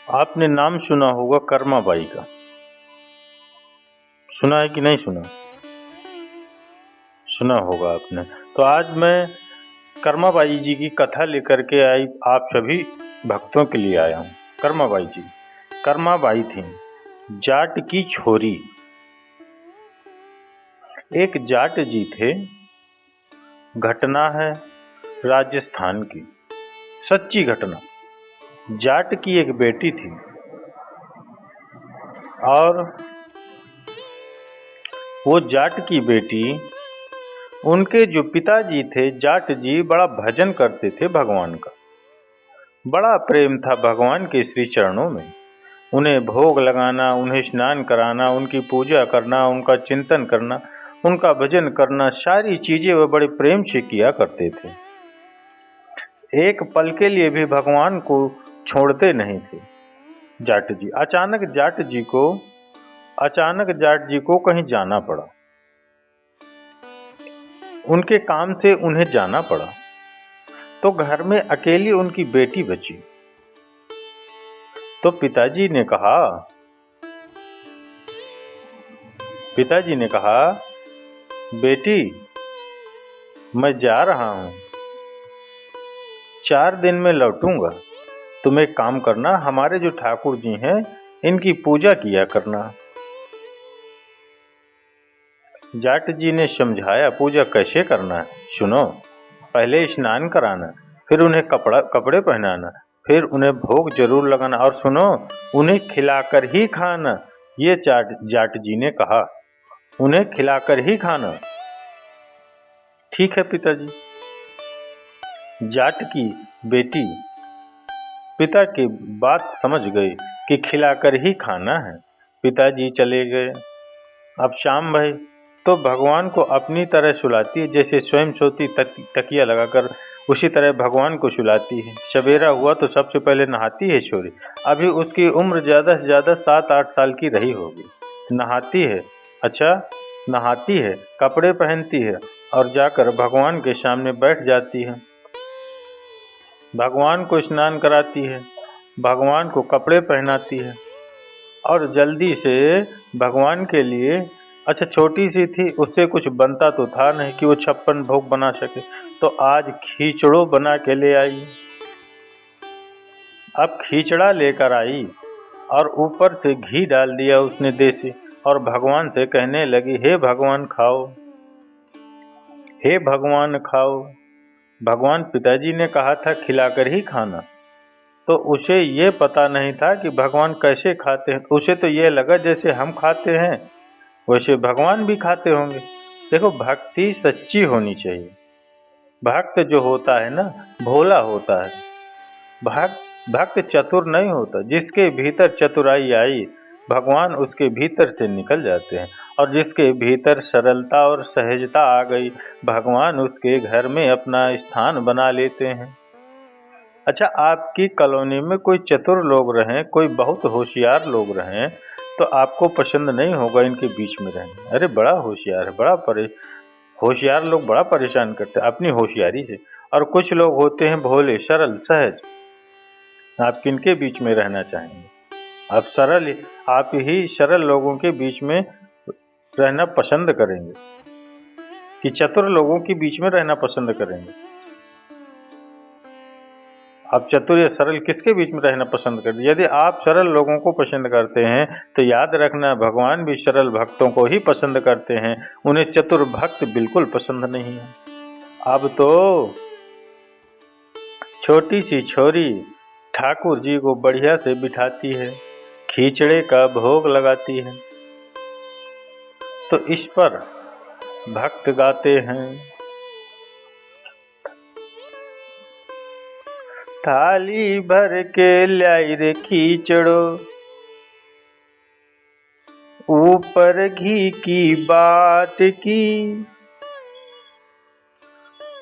आपने नाम सुना होगा कर्मा बाई का। सुना है कि नहीं सुना? सुना होगा आपने। तो आज मैं कर्मा बाई जी की कथा लेकर के आप सभी भक्तों के लिए आया हूँ। कर्मा बाई जी, कर्मा बाई थी जाट की छोरी। एक जाट जी थे। घटना है राजस्थान की, सच्ची घटना। जाट की एक बेटी थी और वो जाट की बेटी, उनके जो पिताजी थे जाट जी, बड़ा भजन करते थे भगवान का। बड़ा प्रेम था भगवान के श्री चरणों में। उन्हें भोग लगाना, उन्हें स्नान कराना, उनकी पूजा करना, उनका चिंतन करना, उनका भजन करना, सारी चीजें वे बड़े प्रेम से किया करते थे। एक पल के लिए भी भगवान को छोड़ते नहीं थे जाट जी। अचानक जाट जी को कहीं जाना पड़ा। उनके काम से उन्हें जाना पड़ा तो घर में अकेली उनकी बेटी बची। तो पिताजी ने कहा, बेटी मैं जा रहा हूं, 4 दिन में लौटूंगा। तुम एक काम करना, हमारे जो ठाकुर जी हैं इनकी पूजा किया करना। जाट जी ने समझाया, पूजा कैसे करना है सुनो। पहले स्नान कराना, फिर उन्हें कपड़े पहनाना, फिर उन्हें भोग जरूर लगाना, और सुनो उन्हें खिलाकर ही खाना। ये जाट जी ने कहा, उन्हें खिलाकर ही खाना। ठीक है पिताजी। जाट की बेटी पिता की बात समझ गई कि खिलाकर ही खाना है। पिताजी चले गए। अब शाम भई तो भगवान को अपनी तरह सुलाती है, जैसे स्वयं सोती तकिया लगाकर, उसी तरह भगवान को सुलाती है। सवेरा हुआ तो सबसे पहले नहाती है छोरी। अभी उसकी उम्र ज़्यादा से ज़्यादा 7-8 साल की रही होगी। नहाती है, नहाती है, कपड़े पहनती है और जाकर भगवान के सामने बैठ जाती है। भगवान को स्नान कराती है, भगवान को कपड़े पहनाती है और जल्दी से भगवान के लिए, अच्छा छोटी सी थी, उससे कुछ बनता तो था नहीं कि वो 56 भोग बना सके, तो आज खीचड़ो बना के ले आई। अब खीचड़ा लेकर आई और ऊपर से घी डाल दिया उसने देसी, और भगवान से कहने लगी, हे भगवान खाओ, हे भगवान खाओ। भगवान पिताजी ने कहा था खिलाकर ही खाना, तो उसे ये पता नहीं था कि भगवान कैसे खाते हैं। उसे तो ये लगा जैसे हम खाते हैं वैसे भगवान भी खाते होंगे। देखो, भक्ति सच्ची होनी चाहिए। भक्त जो होता है ना, भोला होता है। भक्त चतुर नहीं होता। जिसके भीतर चतुराई आई, भगवान उसके भीतर से निकल जाते हैं, और जिसके भीतर सरलता और सहजता आ गई, भगवान उसके घर में अपना स्थान बना लेते हैं। अच्छा, आपकी कॉलोनी में कोई चतुर लोग रहें, कोई बहुत होशियार लोग रहें, तो आपको पसंद नहीं होगा इनके बीच में रहना। अरे बड़ा होशियार है, होशियार लोग बड़ा परेशान करते हैं अपनी होशियारी से। और कुछ लोग होते हैं भोले, सरल, सहज। आप किनके बीच में रहना चाहेंगे? आप ही सरल लोगों के बीच में रहना पसंद करेंगे कि चतुर लोगों के बीच में रहना पसंद करेंगे? आप चतुर या सरल किसके बीच में रहना पसंद करते हैं? यदि आप सरल लोगों को पसंद करते हैं तो याद रखना, भगवान भी सरल भक्तों को ही पसंद करते हैं। उन्हें चतुर भक्त बिल्कुल पसंद नहीं है। अब तो छोटी सी छोरी ठाकुर जी को बढ़िया से बिठाती है, खीचड़े का भोग लगाती है। तो इस पर भक्त गाते हैं, थाली भर के लाई रे खीचड़ो, ऊपर घी की बात की,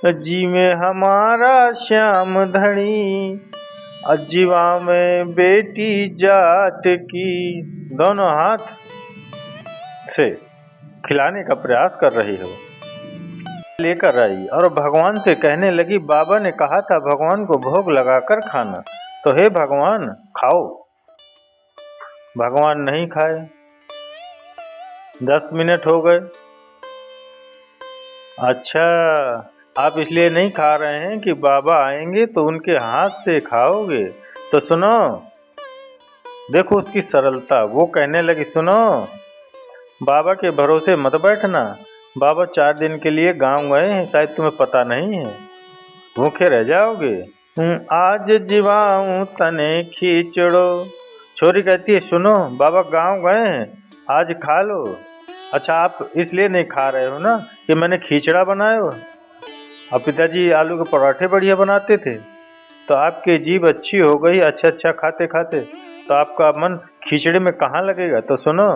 जी में हमारा श्याम धनी, अजीवा में बेटी जाट की। दोनों हाथ से खिलाने का प्रयास कर रही हो, लेकर आई और भगवान से कहने लगी, बाबा ने कहा था भगवान को भोग लगाकर खाना, तो हे भगवान खाओ। भगवान नहीं खाए। 10 मिनट हो गए। अच्छा, आप इसलिए नहीं खा रहे हैं कि बाबा आएंगे तो उनके हाथ से खाओगे। तो सुनो, देखो उसकी सरलता। वो कहने लगी, सुनो, बाबा के भरोसे मत बैठना। बाबा 4 दिन के लिए गांव गए हैं, शायद तुम्हें पता नहीं है, भूखे रह जाओगे। आज जीवाऊं तने खींचड़ो। छोरी कहती है, सुनो, बाबा गांव गए हैं, आज खा लो। अच्छा, आप इसलिए नहीं खा रहे हो ना कि मैंने खींचड़ा बनाया हो। अब पिताजी आलू के पराठे बढ़िया बनाते थे, तो आपकी जीभ अच्छी हो गई अच्छा अच्छा खाते खाते, तो आपका मन खिचड़े में कहाँ लगेगा। तो सुनो,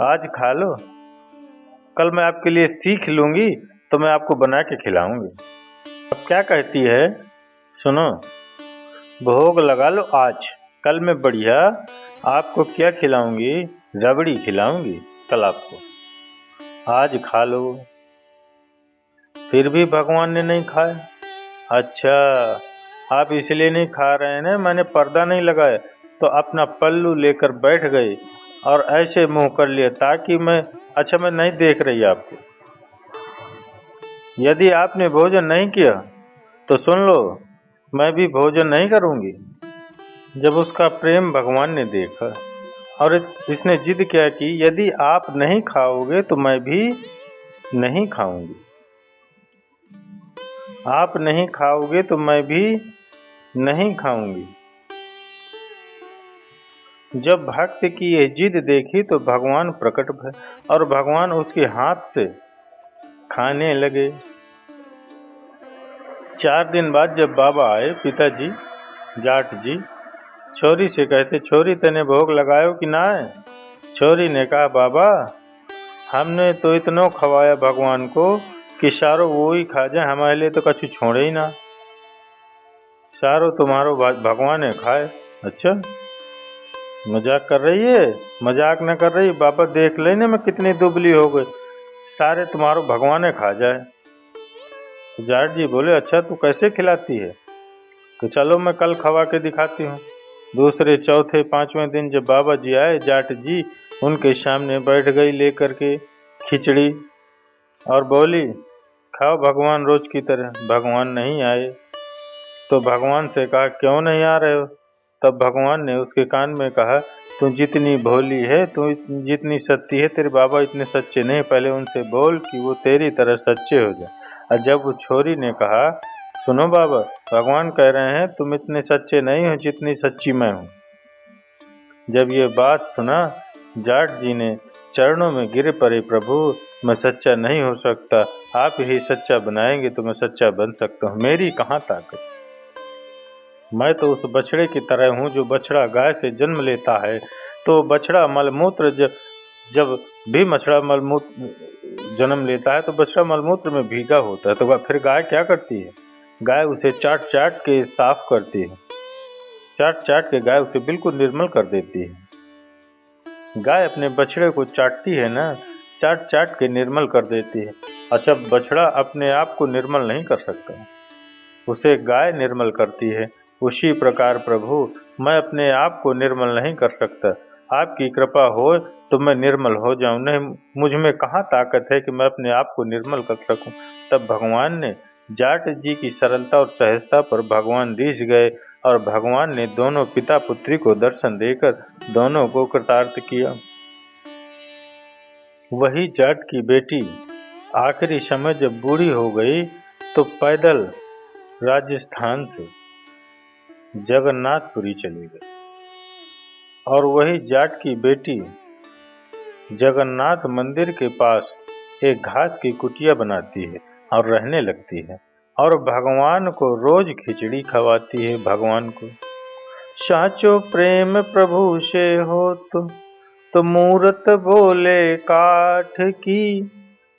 आज खा लो, कल मैं आपके लिए सीख लूँगी तो मैं आपको बना के खिलाऊँगी। अब क्या कहती है, सुनो, भोग लगा लो आज, कल मैं बढ़िया आपको क्या खिलाऊँगी, रबड़ी खिलाऊँगी कल आपको, आज खा लो। फिर भी भगवान ने नहीं खाया। अच्छा, आप इसलिए नहीं खा रहे हैं ना, मैंने पर्दा नहीं लगाया, तो अपना पल्लू लेकर बैठ गए और ऐसे मुंह कर लिया ताकि मैं नहीं देख रही आपको। यदि आपने भोजन नहीं किया तो सुन लो, मैं भी भोजन नहीं करूंगी। जब उसका प्रेम भगवान ने देखा और इसने जिद किया कि यदि आप नहीं खाओगे तो मैं भी नहीं खाऊंगी, आप नहीं खाओगे तो मैं भी नहीं खाऊंगी। जब भक्त की यह जिद देखी तो भगवान प्रकट भय और भगवान उसके हाथ से खाने लगे। 4 दिन बाद जब बाबा आए, पिताजी जाट जी छोरी से कहते, छोरी तेने भोग लगायो कि ना है। छोरी ने कहा, बाबा हमने तो इतना खवाया भगवान को कि सारो वो ही खा जाए, हमारे लिए तो कछु छोड़े ही ना, सारो तुम्हारो भगवान है खाए। अच्छा, मजाक कर रही है? मजाक न कर रही, बाबा देख लेने मैं कितनी दुबली हो गई, सारे तुम्हारो भगवान है खा जाए। तो जाट जी बोले, अच्छा तू कैसे खिलाती है? तो चलो मैं कल खवा के दिखाती हूँ। दूसरे, चौथे, 5वें दिन जब बाबा जी आए, जाट जी उनके सामने बैठ गई लेकर के खिचड़ी और बोली, खाओ भगवान रोज की तरह। भगवान नहीं आए तो भगवान से कहा, क्यों नहीं आ रहे हो? तब भगवान ने उसके कान में कहा, तू जितनी भोली है, तू जितनी सच्ची है, तेरे बाबा इतने सच्चे नहीं, पहले उनसे बोल कि वो तेरी तरह सच्चे हो जाए। और जब वो छोरी ने कहा, सुनो बाबा, भगवान कह रहे हैं तुम इतने सच्चे नहीं हो जितनी सच्ची मैं हूँ। जब ये बात सुना, जाट जी ने चरणों में गिर पड़े, प्रभु मैं सच्चा नहीं हो सकता, आप ही सच्चा बनाएंगे तो मैं सच्चा बन सकता हूँ, मेरी कहाँ ताकत, मैं तो उस बछड़े की तरह हूँ जो बछड़ा गाय से जन्म लेता है। तो बछड़ा मलमूत्र जब भी बछड़ा मलमूत्र जन्म लेता है तो बछड़ा मलमूत्र में भीगा होता है, तो फिर गाय क्या करती है? गाय उसे चाट चाट के साफ करती है, चाट चाट के गाय उसे बिल्कुल निर्मल कर देती है। गाय अपने बछड़े को चाटती है ना, चाट चाट के निर्मल कर देती है। अच्छा, बछड़ा अपने आप को निर्मल नहीं कर सकता, उसे गाय निर्मल करती है। उसी प्रकार प्रभु मैं अपने आप को निर्मल नहीं कर सकता, आपकी कृपा हो तो मैं निर्मल हो जाऊं, नहीं मुझ में कहाँ ताकत है कि मैं अपने आप को निर्मल कर सकूं। तब भगवान ने जाट जी की सरलता और सहजता पर भगवान रीझ गए और भगवान ने दोनों पिता पुत्री को दर्शन देकर दोनों को कृतार्थ किया। वही जाट की बेटी आखिरी समय जब बूढ़ी हो गई तो पैदल राजस्थान से जगन्नाथपुरी चली गई और वही जाट की बेटी जगन्नाथ मंदिर के पास एक घास की कुटिया बनाती है और रहने लगती है और भगवान को रोज खिचड़ी खवाती है। भगवान को साचो प्रेम प्रभु से हो तो मूरत बोले काठ की,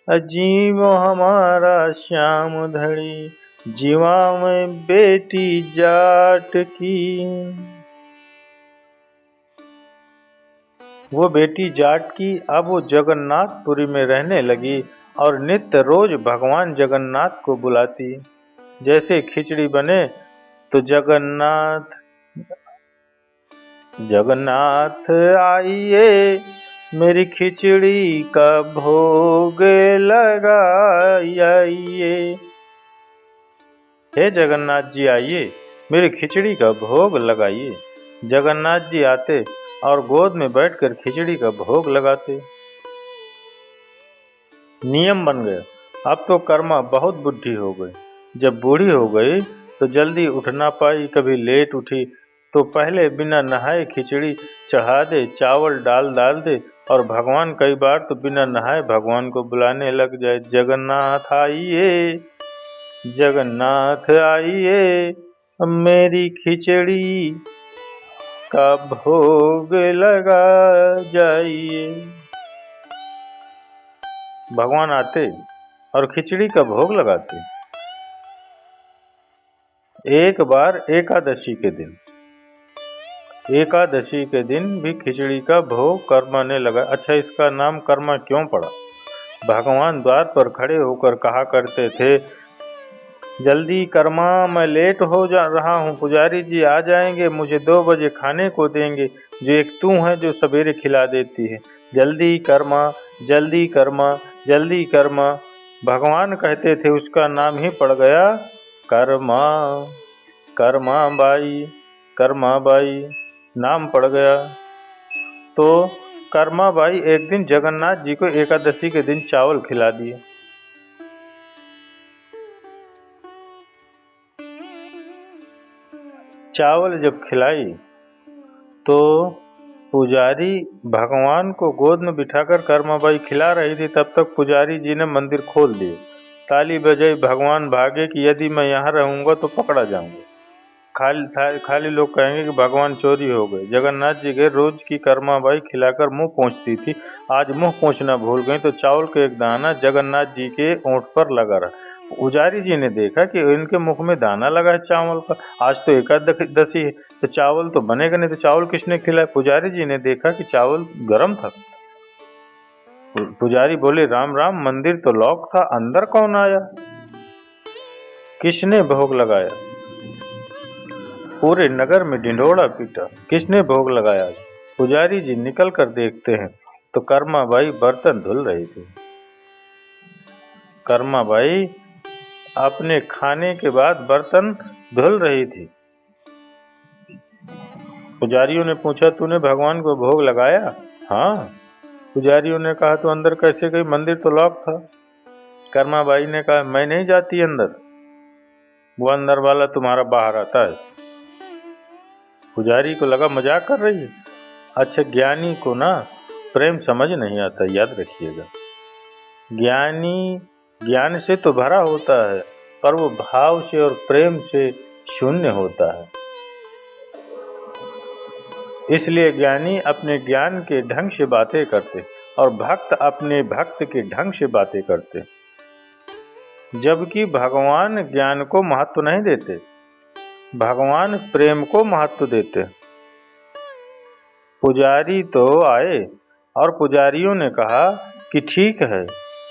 अजीब हमारा श्याम धड़ी जीवा में बेटी जाट की। वो बेटी जाट की अब वो जगन्नाथपुरी में रहने लगी और नित्य रोज भगवान जगन्नाथ को बुलाती। जैसे खिचड़ी बने तो जगन्नाथ जगन्नाथ आइए, मेरी खिचड़ी का भोग लगाइए। हे जगन्नाथ जी आइए, मेरी खिचड़ी का भोग लगाइए। जगन्नाथ जी आते और गोद में बैठकर खिचड़ी का भोग लगाते। नियम बन गया। अब तो कर्मा बहुत बुढ़ी हो गई। जब बूढ़ी हो गई तो जल्दी उठ ना पाई, कभी लेट उठी तो पहले बिना नहाए खिचड़ी चढ़ा दे, चावल डाल दे, और भगवान कई बार तो बिना नहाए भगवान को बुलाने लग जाए। जगन्नाथ आइए, जगन्नाथ आइए, मेरी खिचड़ी का भोग लगा जाइए। भगवान आते और खिचड़ी का भोग लगाते। एक बार एकादशी के दिन भी खिचड़ी का भोग कर्मा ने लगा। अच्छा, इसका नाम कर्मा क्यों पड़ा? भगवान द्वार पर खड़े होकर कहा करते थे, जल्दी कर्मा, मैं लेट हो जा रहा हूँ, पुजारी जी आ जाएंगे, मुझे 2 बजे खाने को देंगे, जो एक तू है जो सवेरे खिला देती है। जल्दी कर्मा, जल्दी कर्मा, जल्दी कर्मा। भगवान कहते थे, उसका नाम ही पड़ गया कर्मा। कर्मा बाई नाम पड़ गया। तो कर्मा बाई एक दिन जगन्नाथ जी को एकादशी के दिन चावल खिला दिए। चावल जब खिलाई तो पुजारी भगवान को गोद में बिठाकर कर्माबाई खिला रही थी, तब तक पुजारी जी ने मंदिर खोल दिए। ताली बजाई, भगवान भागे कि यदि मैं यहाँ रहूँगा तो पकड़ा जाऊँगा। खाली लोग कहेंगे कि भगवान चोरी हो गए। जगन्नाथ जी के रोज की कर्माबाई खिलाकर मुंह पोंछती थी, आज मुंह पोंछना भूल गई तो चावल का एक दाना जगन्नाथ जी के ओंठ पर लगा रहा। पुजारी जी ने देखा कि इनके मुख में दाना लगा है चावल का, आज तो एकादशी है तो चावल तो बनेगा नहीं, तो चावल किसने खिलाया? पुजारी जी ने देखा कि चावल गर्म था। पुजारी बोले, राम राम, मंदिर तो लॉक था, अंदर कौन आया? किसने भोग लगाया? पूरे नगर में ढिंढोरा पीटा, किसने भोग लगाया? पुजारी जी निकल कर देखते हैं तो कर्माबाई बर्तन धुल रही थी। कर्माबाई अपने खाने के बाद बर्तन धुल रही थी। पुजारियों ने पूछा, तूने भगवान को भोग लगाया? हाँ। पुजारियों ने कहा, तो अंदर कैसे गई? मंदिर तो लॉक था। कर्माबाई ने कहा, मैं नहीं जाती अंदर, वो अंदर वाला तुम्हारा बाहर आता है। पुजारी को लगा मजाक कर रही है। अच्छा, ज्ञानी को ना प्रेम समझ नहीं आता, याद रखिएगा। ज्ञानी ज्ञान से तो भरा होता है, पर वो भाव से और प्रेम से शून्य होता है। इसलिए ज्ञानी अपने ज्ञान के ढंग से बातें करते और भक्त अपने भक्त के ढंग से बातें करते, जबकि भगवान ज्ञान को महत्व नहीं देते, भगवान प्रेम को महत्व देते। पुजारी तो आए और पुजारियों ने कहा कि ठीक है,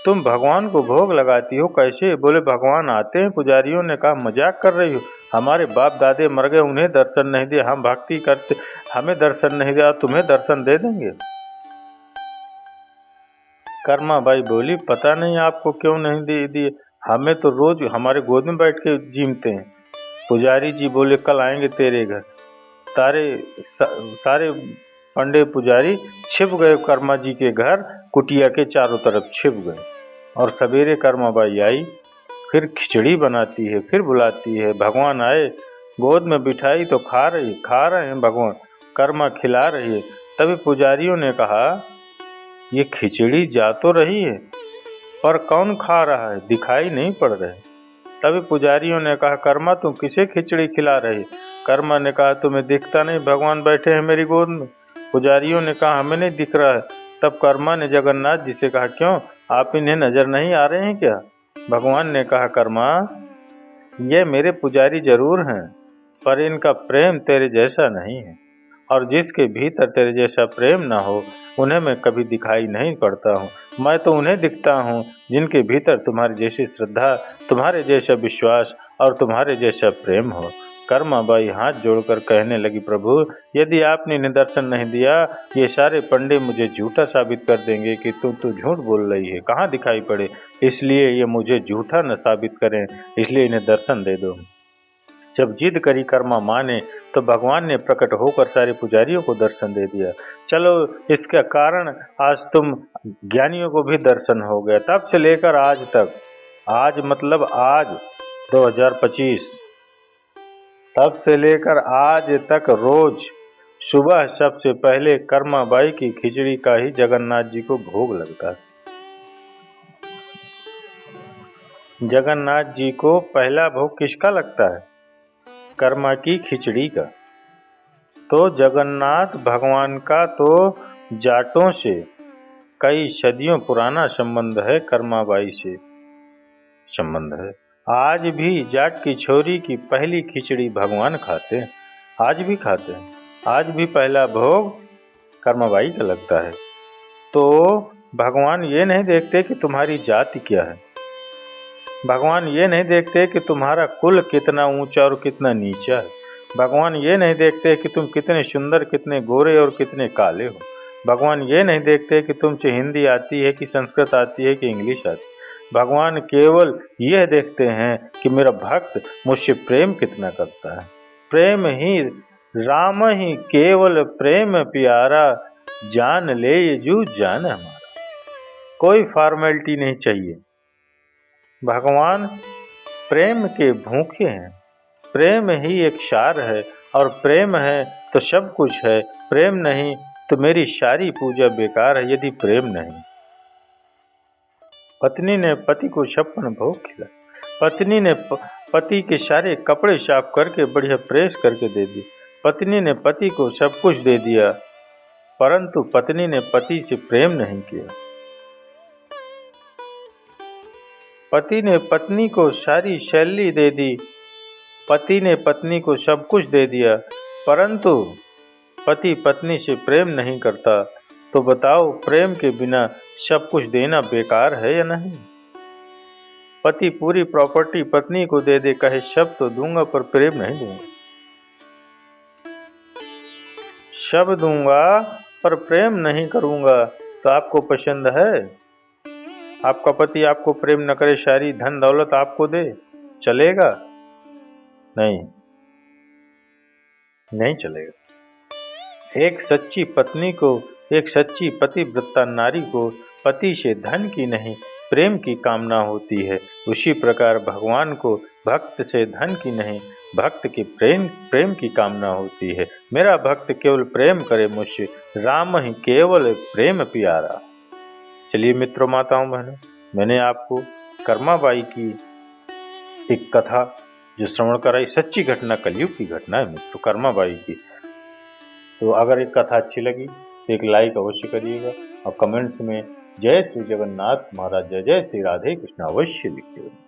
तुम भगवान को भोग लगाती हो, कैसे? बोले, भगवान आते हैं। पुजारियों ने कहा, मजाक कर रही हो, हमारे बाप दादे मर गए, उन्हें दर्शन नहीं दिए, हम भक्ति करते, हमें दर्शन नहीं दिया, तुम्हें दर्शन दे देंगे? कर्माबाई बोली, पता नहीं आपको क्यों नहीं दे दिए, हमें तो रोज हमारे गोद में बैठ के जीमते हैं। पुजारी जी बोले, कल आएंगे तेरे घर। सारे पंडे पुजारी छिप गए कर्मा जी के घर, कुटिया के चारों तरफ छिप गए। और सवेरे कर्माबाई आई, फिर खिचड़ी बनाती है, फिर बुलाती है। भगवान आए, गोद में बिठाई तो खा रहे हैं भगवान, कर्मा खिला रही है। तभी पुजारियों ने कहा, ये खिचड़ी जा तो रही है, पर कौन खा रहा है? दिखाई नहीं पड़ रहे। तभी पुजारियों ने कहा, कर्मा तुम किसे खिचड़ी खिला रही? कर्मा ने कहा, तुम्हें दिखता नहीं, भगवान बैठे हैं मेरी गोद में। पुजारियों ने कहा, हमें नहीं दिख रहा है। तब कर्मा ने जगन्नाथ जी से कहा, क्यों, आप इन्हें नजर नहीं आ रहे हैं क्या? भगवान ने कहा, कर्मा, ये मेरे पुजारी जरूर हैं, पर इनका प्रेम तेरे जैसा नहीं है, और जिसके भीतर तेरे जैसा प्रेम ना हो उन्हें मैं कभी दिखाई नहीं पड़ता हूँ। मैं तो उन्हें दिखता हूँ जिनके भीतर तुम्हारी जैसी श्रद्धा, तुम्हारे जैसा विश्वास और तुम्हारे जैसा प्रेम हो। कर्माबाई हाथ जोड़कर कहने लगी, प्रभु यदि आपने निदर्शन नहीं दिया, ये सारे पंडे मुझे झूठा साबित कर देंगे कि तू झूठ बोल रही है। कहाँ दिखाई पड़े, इसलिए ये मुझे झूठा न साबित करें, इसलिए इन्हें दर्शन दे दो। जब जिद करी कर्मा माँ ने, तो भगवान ने प्रकट होकर सारे पुजारियों को दर्शन दे दिया। चलो, इसका कारण आज तुम ज्ञानियों को भी दर्शन हो गया। तब से लेकर आज तक, आज मतलब आज 2025, तब से लेकर आज तक रोज सुबह सबसे पहले कर्माबाई की खिचड़ी का ही जगन्नाथ जी को भोग लगता है। जगन्नाथ जी को पहला भोग किसका लगता है? कर्मा की खिचड़ी का। तो जगन्नाथ भगवान का तो जाटों से कई सदियों पुराना संबंध है, कर्माबाई से संबंध है। आज भी जाट की छोरी की पहली खिचड़ी भगवान खाते हैं, आज भी खाते हैं। आज भी पहला भोग कर्माबाई का लगता है। तो भगवान ये नहीं देखते कि तुम्हारी जाति क्या है, भगवान ये नहीं देखते कि तुम्हारा कुल कितना ऊंचा और कितना नीचा है, भगवान ये नहीं देखते कि तुम कितने सुंदर, कितने गोरे और कितने काले हो, भगवान ये नहीं देखते कि तुमसे हिंदी आती है कि संस्कृत आती है कि इंग्लिश आती है। भगवान केवल यह देखते हैं कि मेरा भक्त मुझसे प्रेम कितना करता है। प्रेम ही राम ही केवल प्रेम प्यारा, जान ले ये जू जान हमारा। कोई फॉर्मेलिटी नहीं चाहिए। भगवान प्रेम के भूखे हैं। प्रेम ही एक सार है, और प्रेम है तो सब कुछ है। प्रेम नहीं तो मेरी सारी पूजा बेकार है। यदि प्रेम नहीं, पत्नी ने पति को 56 भोग खिलाए, पत्नी ने पति के सारे कपड़े साफ करके बढ़िया प्रेस करके दे दिए, पत्नी ने पति को सब कुछ दे दिया, परंतु पत्नी ने पति से प्रेम नहीं किया। पति ने पत्नी को सारी शैली दे दी, पति ने पत्नी को सब कुछ दे दिया, परंतु पति पत्नी से प्रेम नहीं करता। तो बताओ, प्रेम के बिना सब कुछ देना बेकार है या नहीं? पति पूरी प्रॉपर्टी पत्नी को दे दे, कहे सब तो दूंगा पर प्रेम नहीं दूंगा, सब दूंगा पर प्रेम नहीं करूंगा। तो आपको पसंद है आपका पति आपको प्रेम न करे, सारी धन दौलत आपको दे, चलेगा? नहीं, नहीं चलेगा। एक सच्ची पत्नी को, एक सच्ची पतिव्रता नारी को पति से धन की नहीं प्रेम की कामना होती है। उसी प्रकार भगवान को भक्त से धन की नहीं भक्त के प्रेम की कामना होती है। मेरा भक्त केवल प्रेम करे मुझसे, राम ही केवल प्रेम प्यारा। चलिए मित्रों, माताओं, बहनों, मैंने आपको कर्माबाई की एक कथा जो श्रवण कराई, सच्ची घटना, कलयुग की घटना है मित्रों, कर्माबाई की। तो अगर एक कथा अच्छी लगी तो एक लाइक अवश्य करिएगा, और कमेंट्स में जय श्री जगन्नाथ महाराज, जय जय श्री राधे कृष्ण अवश्य लिखिएगा।